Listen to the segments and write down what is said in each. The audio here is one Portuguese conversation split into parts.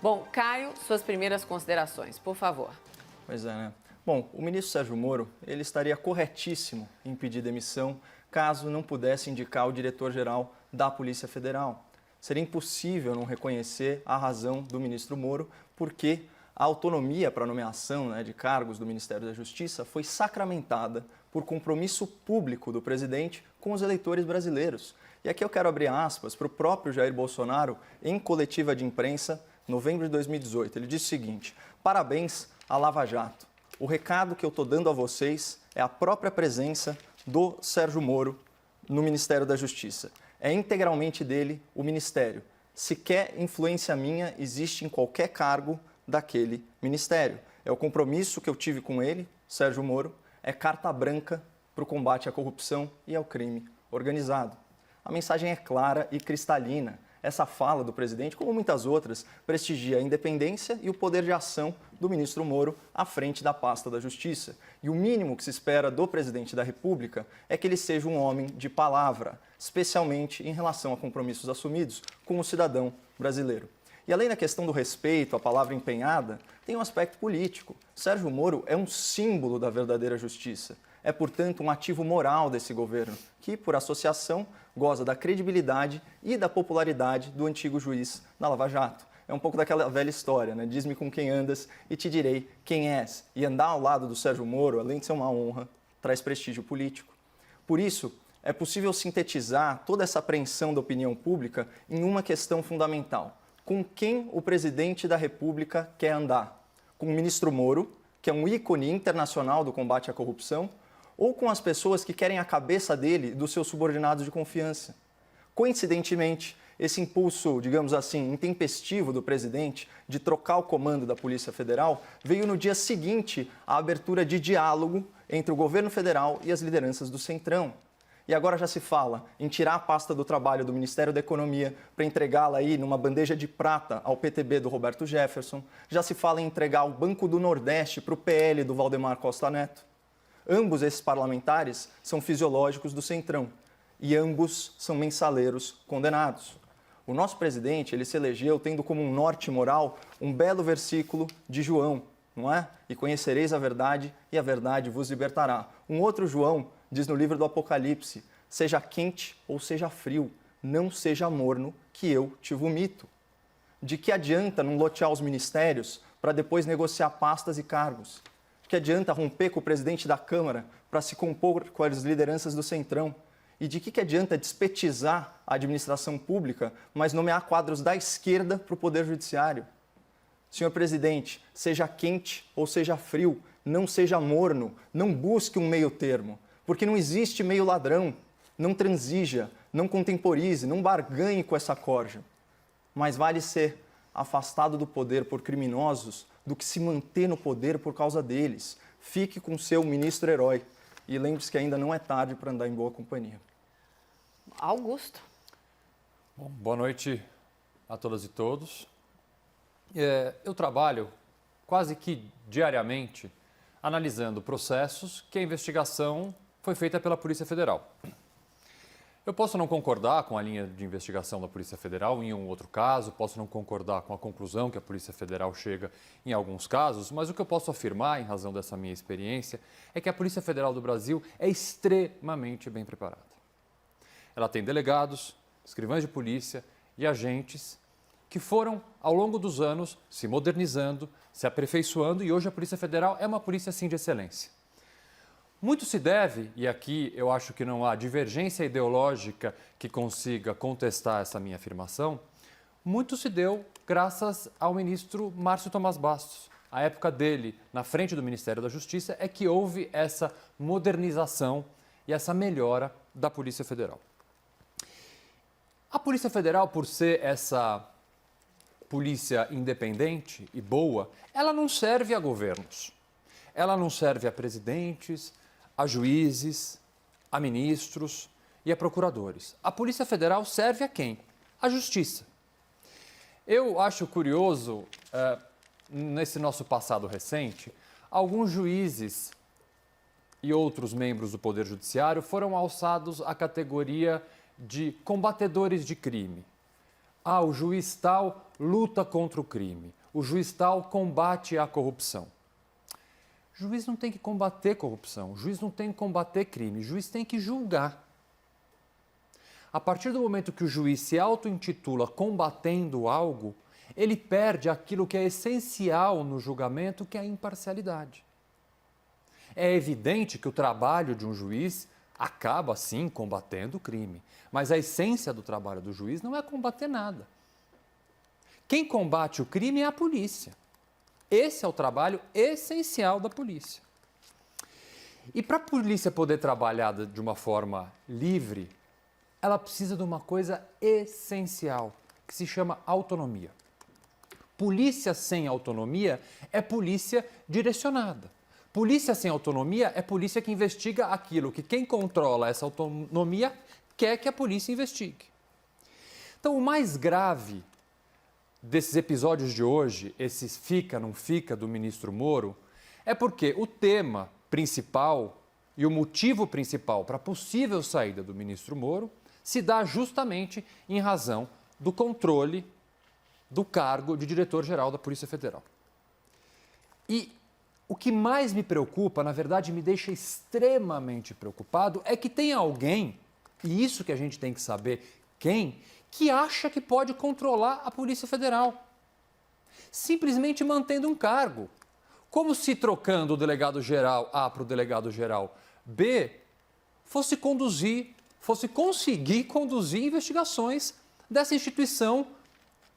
Bom, Caio, suas primeiras considerações, por favor. Pois é, né? Bom, o ministro Sérgio Moro, ele estaria corretíssimo em pedir demissão caso não pudesse indicar o diretor-geral da Polícia Federal. Seria impossível não reconhecer a razão do ministro Moro, porque a autonomia para a nomeação, de cargos do Ministério da Justiça foi sacramentada por compromisso público do presidente com os eleitores brasileiros. E aqui eu quero abrir aspas para o próprio Jair Bolsonaro em coletiva de imprensa, novembro de 2018. Ele disse o seguinte: parabéns à Lava Jato. O recado que eu estou dando a vocês é a própria presença do Sérgio Moro no Ministério da Justiça. É integralmente dele o ministério. Sequer influência minha existe em qualquer cargo daquele ministério. É o compromisso que eu tive com ele, Sérgio Moro, é carta branca para o combate à corrupção e ao crime organizado. A mensagem é clara e cristalina. Essa fala do presidente, como muitas outras, prestigia a independência e o poder de ação do ministro Moro à frente da pasta da Justiça. E o mínimo que se espera do presidente da República é que ele seja um homem de palavra, especialmente em relação a compromissos assumidos com o cidadão brasileiro. E além da questão do respeito à palavra empenhada, tem um aspecto político. Sérgio Moro é um símbolo da verdadeira justiça. É, portanto, um ativo moral desse governo, que, por associação, goza da credibilidade e da popularidade do antigo juiz da Lava Jato. É um pouco daquela velha história, né? Diz-me com quem andas e te direi quem és. E andar ao lado do Sérgio Moro, além de ser uma honra, traz prestígio político. Por isso, é possível sintetizar toda essa apreensão da opinião pública em uma questão fundamental: com quem o presidente da República quer andar? Com o ministro Moro, que é um ícone internacional do combate à corrupção, ou com as pessoas que querem a cabeça dele e dos seus subordinados de confiança? Coincidentemente, esse impulso, digamos assim, intempestivo do presidente de trocar o comando da Polícia Federal veio no dia seguinte à abertura de diálogo entre o governo federal e as lideranças do Centrão. E agora já se fala em tirar a pasta do trabalho do Ministério da Economia para entregá-la aí numa bandeja de prata ao PTB do Roberto Jefferson. Já se fala em entregar o Banco do Nordeste para o PL do Valdemar Costa Neto. Ambos esses parlamentares são fisiológicos do Centrão e ambos são mensaleiros condenados. O nosso presidente, ele se elegeu tendo como um norte moral um belo versículo de João, não é? E conhecereis a verdade e a verdade vos libertará. Um outro João diz no livro do Apocalipse: seja quente ou seja frio, não seja morno, que eu te vomito. De que adianta não lotear os ministérios para depois negociar pastas e cargos? De que adianta romper com o presidente da Câmara para se compor com as lideranças do Centrão? E de que adianta despetizar a administração pública, mas nomear quadros da esquerda para o Poder Judiciário? Senhor presidente, seja quente ou seja frio, não seja morno, não busque um meio termo, porque não existe meio ladrão. Não transija, não contemporize, não barganhe com essa corja. Mais vale ser afastado do poder por criminosos do que se manter no poder por causa deles. Fique com seu ministro herói e lembre-se que ainda não é tarde para andar em boa companhia. Augusto. Bom, boa noite a todas e todos. Eu trabalho quase que diariamente analisando processos que a investigação foi feita pela Polícia Federal. Eu posso não concordar com a linha de investigação da Polícia Federal em um outro caso, posso não concordar com a conclusão que a Polícia Federal chega em alguns casos, mas o que eu posso afirmar, em razão dessa minha experiência, é que a Polícia Federal do Brasil é extremamente bem preparada. Ela tem delegados, escrivães de polícia e agentes que foram, ao longo dos anos, se modernizando, se aperfeiçoando, e hoje a Polícia Federal é uma polícia, sim, de excelência. Muito se deve, e aqui eu acho que não há divergência ideológica que consiga contestar essa minha afirmação, muito se deu graças ao ministro Márcio Tomás Bastos. A época dele, na frente do Ministério da Justiça, é que houve essa modernização e essa melhora da Polícia Federal. A Polícia Federal, por ser essa polícia independente e boa, ela não serve a governos. Ela não serve a presidentes, a juízes, a ministros e a procuradores. A Polícia Federal serve a quem? A Justiça. Eu acho curioso, nesse nosso passado recente, alguns juízes e outros membros do Poder Judiciário foram alçados à categoria de combatedores de crime. o juiz tal luta contra o crime, o juiz tal combate a corrupção. O juiz não tem que combater corrupção, o juiz não tem que combater crime, o juiz tem que julgar. A partir do momento que o juiz se auto-intitula combatendo algo, ele perde aquilo que é essencial no julgamento, que é a imparcialidade. É evidente que o trabalho de um juiz acaba, sim, combatendo o crime, mas a essência do trabalho do juiz não é combater nada. Quem combate o crime é a polícia. Esse é o trabalho essencial da polícia. E para a polícia poder trabalhar de uma forma livre, ela precisa de uma coisa essencial, que se chama autonomia. Polícia sem autonomia é polícia direcionada. Polícia sem autonomia é polícia que investiga aquilo que quem controla essa autonomia quer que a polícia investigue. Então, o mais grave desses episódios de hoje, esses fica, não fica do ministro Moro, é porque o tema principal e o motivo principal para a possível saída do ministro Moro se dá justamente em razão do controle do cargo de diretor-geral da Polícia Federal. E o que mais me preocupa, na verdade me deixa extremamente preocupado, é que tem alguém, e isso que a gente tem que saber quem, que acha que pode controlar a Polícia Federal, simplesmente mantendo um cargo. Como se trocando o delegado-geral A para o delegado-geral B fosse conseguir conduzir investigações dessa instituição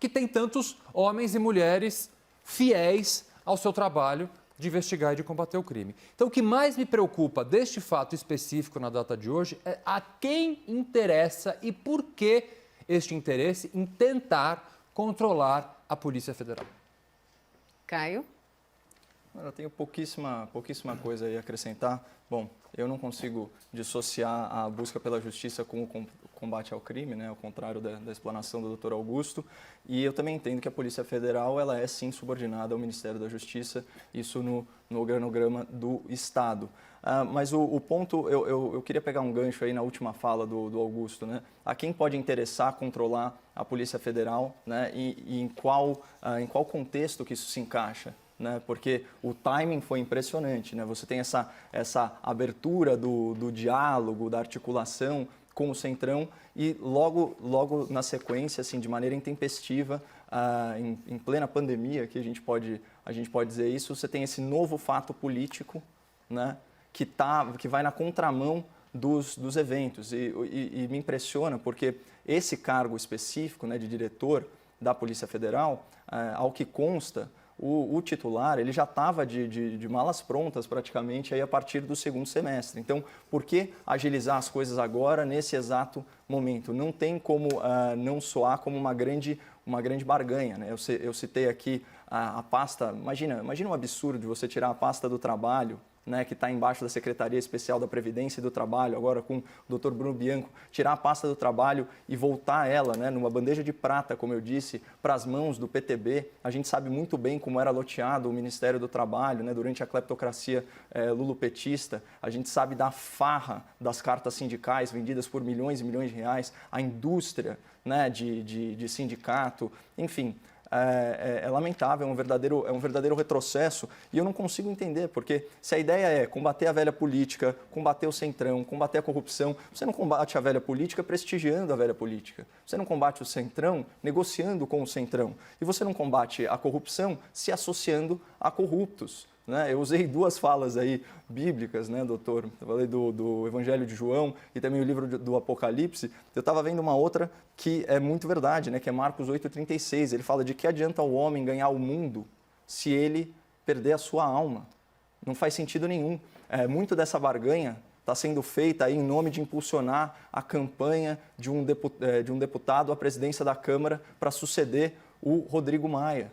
que tem tantos homens e mulheres fiéis ao seu trabalho de investigar e de combater o crime. Então, o que mais me preocupa deste fato específico na data de hoje é a quem interessa e por que este interesse em tentar controlar a Polícia Federal. Caio? Eu tenho pouquíssima coisa aí a acrescentar. Bom, eu não consigo dissociar a busca pela justiça com o combate ao crime, né, ao contrário da explanação do Dr. Augusto. E eu também entendo que a Polícia Federal ela é sim subordinada ao Ministério da Justiça, isso no organograma do Estado. Mas o ponto, eu queria pegar um gancho aí na última fala do Augusto, né? A quem pode interessar controlar a Polícia Federal, né? E em qual contexto que isso se encaixa? Né? Porque o timing foi impressionante, né? Você tem essa abertura do diálogo, da articulação com o Centrão e logo na sequência, assim, de maneira intempestiva, em plena pandemia, que a gente pode dizer isso, você tem esse novo fato político, né? Que vai na contramão dos eventos e me impressiona porque esse cargo específico, né, de diretor da Polícia Federal, ao que consta, o titular ele já estava de malas prontas praticamente aí a partir do segundo semestre. Então, por que agilizar as coisas agora, nesse exato momento? Não tem como não soar como uma grande barganha, né? Eu citei aqui a pasta, imagina um absurdo de você tirar a pasta do trabalho, né, que está embaixo da Secretaria Especial da Previdência e do Trabalho, agora com o Dr. Bruno Bianco, tirar a pasta do trabalho e voltar ela, né, numa bandeja de prata, como eu disse, para as mãos do PTB. A gente sabe muito bem como era loteado o Ministério do Trabalho, né, durante a cleptocracia lulopetista. A gente sabe da farra das cartas sindicais vendidas por milhões e milhões de reais, a indústria, né, de sindicato, enfim. É lamentável, é um verdadeiro retrocesso e eu não consigo entender, porque se a ideia é combater a velha política, combater o Centrão, combater a corrupção, você não combate a velha política prestigiando a velha política, você não combate o Centrão negociando com o Centrão e você não combate a corrupção se associando a corruptos. Né? Eu usei duas falas aí bíblicas, né, doutor? Eu falei do Evangelho de João e também o livro do Apocalipse. Eu estava vendo uma outra que é muito verdade, né, que é Marcos 8,36. Ele fala de que adianta o homem ganhar o mundo se ele perder a sua alma. Não faz sentido nenhum. Muito dessa barganha está sendo feita aí em nome de impulsionar a campanha de um deputado à presidência da Câmara para suceder o Rodrigo Maia.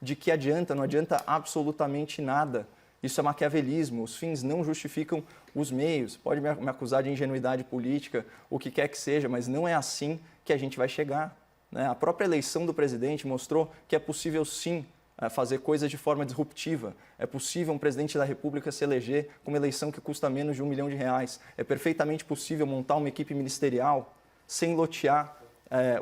De que adianta? Não adianta absolutamente nada. Isso é maquiavelismo, os fins não justificam os meios. Pode me acusar de ingenuidade política, o que quer que seja, mas não é assim que a gente vai chegar. Né? A própria eleição do presidente mostrou que é possível sim fazer coisas de forma disruptiva. É possível um presidente da República se eleger com uma eleição que custa menos de R$1 milhão. É perfeitamente possível montar uma equipe ministerial sem lotear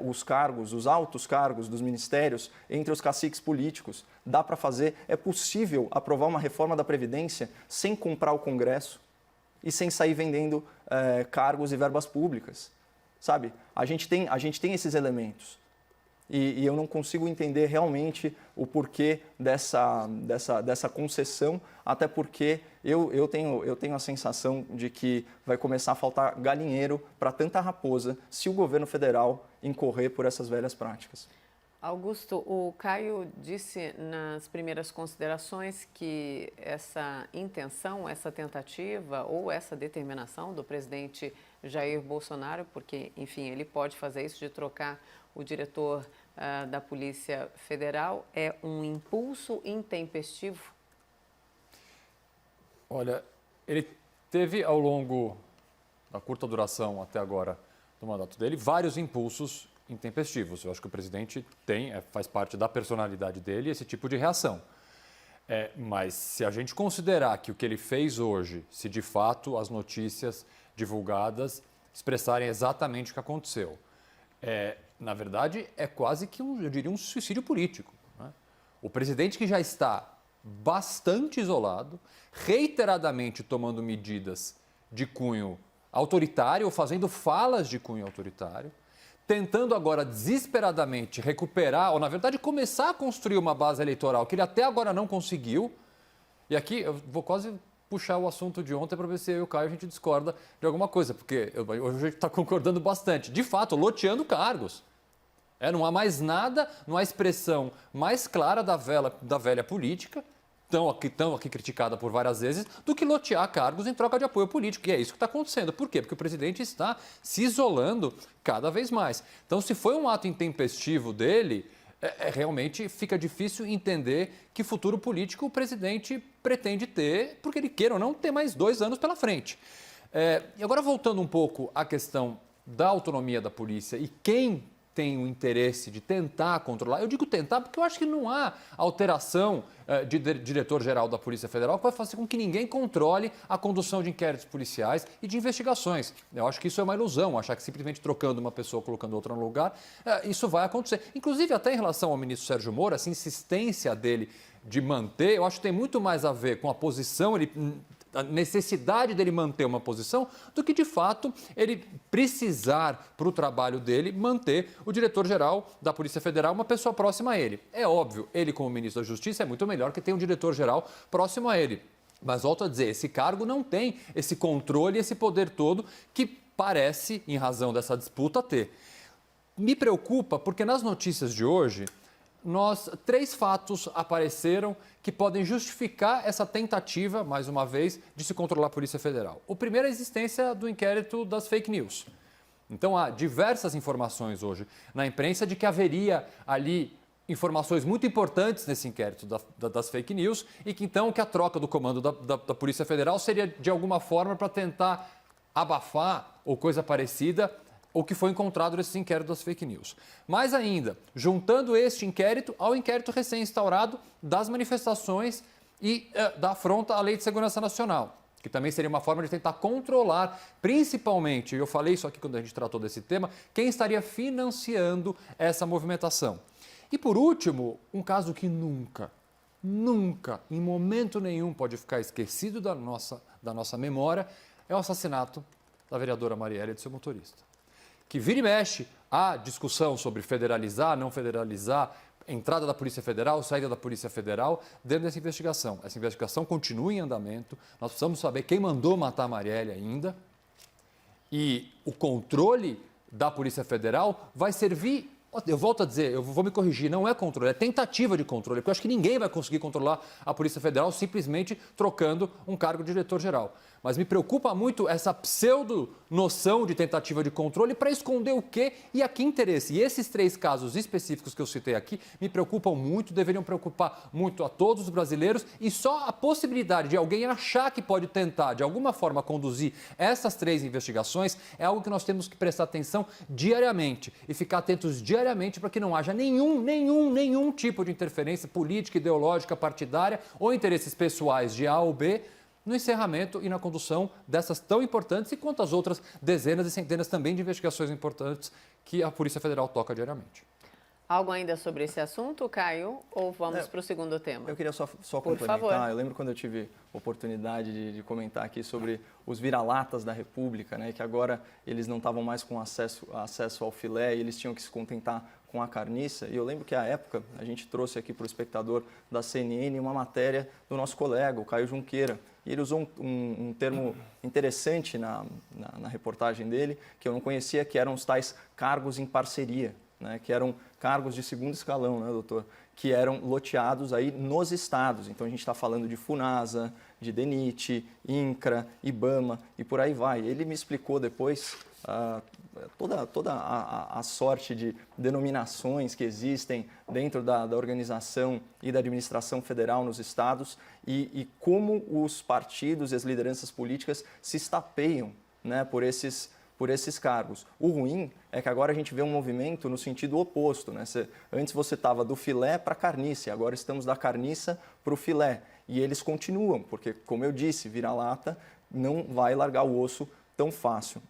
os cargos, os altos cargos dos ministérios entre os caciques políticos. Dá para fazer, é possível aprovar uma reforma da Previdência sem comprar o Congresso e sem sair vendendo cargos e verbas públicas, sabe? A gente tem esses elementos. E eu não consigo entender realmente o porquê dessa concessão, até porque eu tenho a sensação de que vai começar a faltar galinheiro para tanta raposa se o governo federal incorrer por essas velhas práticas. Augusto, o Caio disse nas primeiras considerações que essa intenção, essa tentativa ou essa determinação do presidente Jair Bolsonaro, porque, enfim, ele pode fazer isso de trocar o diretor da Polícia Federal, é um impulso intempestivo? Olha, ele teve ao longo da curta duração até agora do mandato dele vários impulsos intempestivos. Eu acho que o presidente faz parte da personalidade dele esse tipo de reação. Mas se a gente considerar que o que ele fez hoje, se de fato as notícias divulgadas expressarem exatamente o que aconteceu, na verdade, é quase que eu diria um suicídio político, né? O presidente que já está bastante isolado, reiteradamente tomando medidas de cunho autoritário, ou fazendo falas de cunho autoritário, tentando agora desesperadamente recuperar, ou na verdade começar a construir uma base eleitoral que ele até agora não conseguiu. E aqui eu vou quase puxar o assunto de ontem para ver se eu e o Caio a gente discorda de alguma coisa, porque hoje a gente está concordando bastante. De fato, loteando cargos. Não há mais nada, não há expressão mais clara da velha política, tão aqui criticada por várias vezes, do que lotear cargos em troca de apoio político. E é isso que está acontecendo. Por quê? Porque o presidente está se isolando cada vez mais. Então, se foi um ato intempestivo dele, realmente fica difícil entender que futuro político o presidente pretende ter, porque ele queira ou não ter mais 2 anos pela frente. E agora, voltando um pouco à questão da autonomia da polícia e quem tem o interesse de tentar controlar, eu digo tentar porque eu acho que não há alteração de diretor-geral da Polícia Federal que vai fazer com que ninguém controle a condução de inquéritos policiais e de investigações. Eu acho que isso é uma ilusão, achar que simplesmente trocando uma pessoa, colocando outra no lugar, isso vai acontecer. Inclusive, até em relação ao ministro Sérgio Moro, essa insistência dele de manter, eu acho que tem muito mais a ver com a posição, a necessidade dele manter uma posição, do que, de fato, ele precisar, para o trabalho dele, manter o diretor-geral da Polícia Federal, uma pessoa próxima a ele. É óbvio, ele como ministro da Justiça é muito melhor que ter um diretor-geral próximo a ele. Mas, volto a dizer, esse cargo não tem esse controle, esse poder todo que parece, em razão dessa disputa, ter. Me preocupa porque nas notícias de hoje, 3 fatos apareceram que podem justificar essa tentativa, mais uma vez, de se controlar a Polícia Federal. O primeiro é a existência do inquérito das fake news. Então, há diversas informações hoje na imprensa de que haveria ali informações muito importantes nesse inquérito das fake news e que, então, que a troca do comando da Polícia Federal seria, de alguma forma, para tentar abafar ou coisa parecida o que foi encontrado nesses inquéritos das fake news. Mais ainda, juntando este inquérito ao inquérito recém-instaurado das manifestações e da afronta à Lei de Segurança Nacional, que também seria uma forma de tentar controlar, principalmente, eu falei isso aqui quando a gente tratou desse tema, quem estaria financiando essa movimentação. E por último, um caso que nunca, em momento nenhum pode ficar esquecido da nossa memória, é o assassinato da vereadora Marielle e do seu motorista. Que vira e mexe a discussão sobre federalizar, não federalizar, entrada da Polícia Federal, saída da Polícia Federal, dentro dessa investigação. Essa investigação continua em andamento, nós precisamos saber quem mandou matar a Marielle ainda, e o controle da Polícia Federal vai servir, eu volto a dizer, eu vou me corrigir, não é controle, é tentativa de controle, porque eu acho que ninguém vai conseguir controlar a Polícia Federal simplesmente trocando um cargo de diretor-geral. Mas me preocupa muito essa pseudo-noção de tentativa de controle para esconder o quê e a que interesse. E esses 3 casos específicos que eu citei aqui me preocupam muito, deveriam preocupar muito a todos os brasileiros, e só a possibilidade de alguém achar que pode tentar, de alguma forma, conduzir essas 3 investigações é algo que nós temos que prestar atenção diariamente e ficar atentos diariamente para que não haja nenhum tipo de interferência política, ideológica, partidária ou interesses pessoais de A ou B no encerramento e na condução dessas tão importantes e quantas outras dezenas e centenas também de investigações importantes que a Polícia Federal toca diariamente. Algo ainda sobre esse assunto, Caio, ou vamos para o segundo tema? Eu queria só Por complementar. favor. Eu lembro quando eu tive oportunidade de comentar aqui sobre os vira-latas da República, né, que agora eles não estavam mais com acesso ao filé e eles tinham que se contentar com a carniça. E eu lembro que, à época, a gente trouxe aqui para o espectador da CNN uma matéria do nosso colega, o Caio Junqueira. E ele usou um termo interessante na reportagem dele, que eu não conhecia, que eram os tais cargos em parceria, né, que eram cargos de segundo escalão, né, doutor? Que eram loteados aí nos estados. Então, a gente está falando de FUNASA, de DENIT, INCRA, IBAMA e por aí vai. Ele me explicou depois toda a sorte de denominações que existem dentro da organização e da administração federal nos estados e como os partidos e as lideranças políticas se estapeiam, né, por esses cargos. O ruim é que agora a gente vê um movimento no sentido oposto, né? Antes você estava do filé para a carniça, agora estamos da carniça para o filé. E eles continuam, porque, como eu disse, vira-lata não vai largar o osso tão fácil.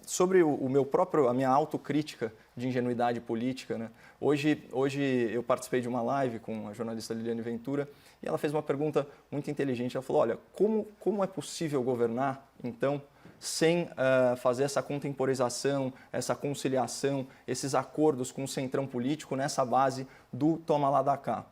Sobre a minha autocrítica de ingenuidade política, né? Hoje eu participei de uma live com a jornalista Liliane Ventura e ela fez uma pergunta muito inteligente. Ela falou, olha, como é possível governar, então, sem fazer essa contemporização, essa conciliação, esses acordos com o centrão político nessa base do toma lá da cá?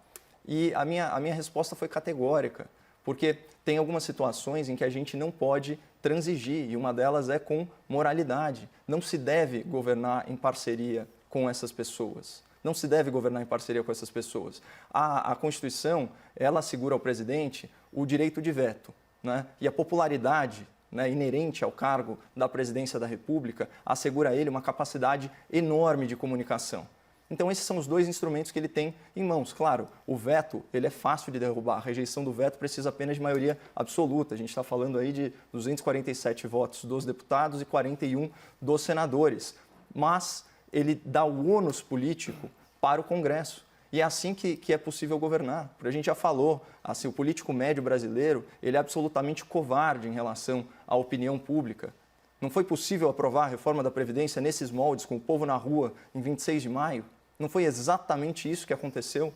E a minha resposta foi categórica, porque tem algumas situações em que a gente não pode transigir, e uma delas é com moralidade. Não se deve governar em parceria com essas pessoas. Não se deve governar em parceria com essas pessoas. A Constituição, ela assegura ao presidente o direito de veto, né? E a popularidade, né, inerente ao cargo da presidência da República, assegura a ele uma capacidade enorme de comunicação. Então, esses são os dois instrumentos que ele tem em mãos. Claro, o veto, ele é fácil de derrubar. A rejeição do veto precisa apenas de maioria absoluta. A gente está falando aí de 247 votos dos deputados e 41 dos senadores. Mas ele dá o ônus político para o Congresso. E é assim que é possível governar. Porque a gente já falou, assim, o político médio brasileiro, ele é absolutamente covarde em relação à opinião pública. Não foi possível aprovar a reforma da Previdência nesses moldes, com o povo na rua, em 26 de maio? Não foi exatamente isso que aconteceu?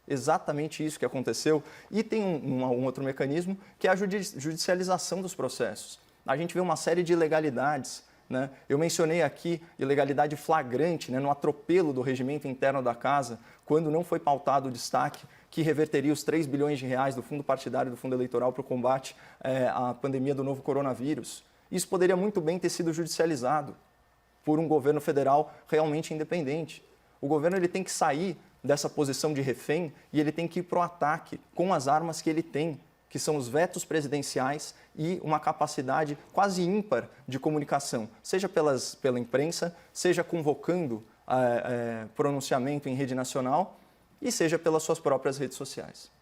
Exatamente isso que aconteceu. E tem um outro mecanismo, que é a judicialização dos processos. A gente vê uma série de ilegalidades, né? Eu mencionei aqui ilegalidade flagrante, né, no atropelo do regimento interno da Casa, quando não foi pautado o destaque que reverteria os 3 bilhões de reais do fundo partidário e do fundo eleitoral para o combate à pandemia do novo coronavírus. Isso poderia muito bem ter sido judicializado por um governo federal realmente independente. O governo ele tem que sair dessa posição de refém e ele tem que ir para o ataque com as armas que ele tem, que são os vetos presidenciais e uma capacidade quase ímpar de comunicação, seja pela imprensa, seja convocando pronunciamento em rede nacional e seja pelas suas próprias redes sociais.